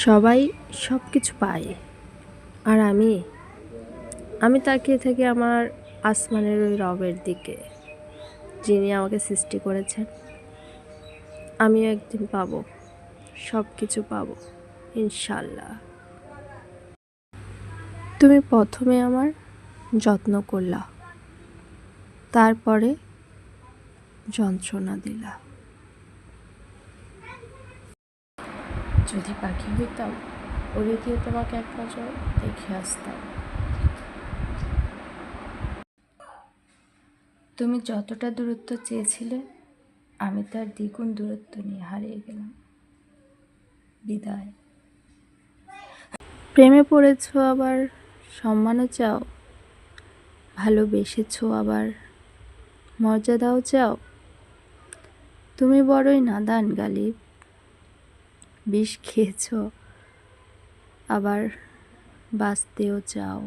সবাই সব কিছু পায়, আর আমি তাকিয়ে থাকি আমার আসমানের ওই রবের দিকে, যিনি আমাকে সৃষ্টি করেছেন। আমিও একদিন পাবো, সব কিছু পাবো ইনশাল্লাহ। তুমি প্রথমে আমার যত্ন করলা, তারপরে যন্ত্রণা দিলা। যদি পাখি হইতাম, উড়ে গিয়ে তোমাকে এক নজর দেখে আসতাম। তুমি যতটা দূরত্ব চেয়েছিলে, আমি তার দ্বিগুণ দূরত্ব নিয়ে হারিয়ে গেলাম। বিদায়। প্রেমে পড়েছো আবার সম্মানও চাও, ভালোবেসেছো আবার মর্যাদাও চাও। তুমি বড়ই নাদান গালিব, বিষ খেয়েছো আবার বাঁচতেও চাও।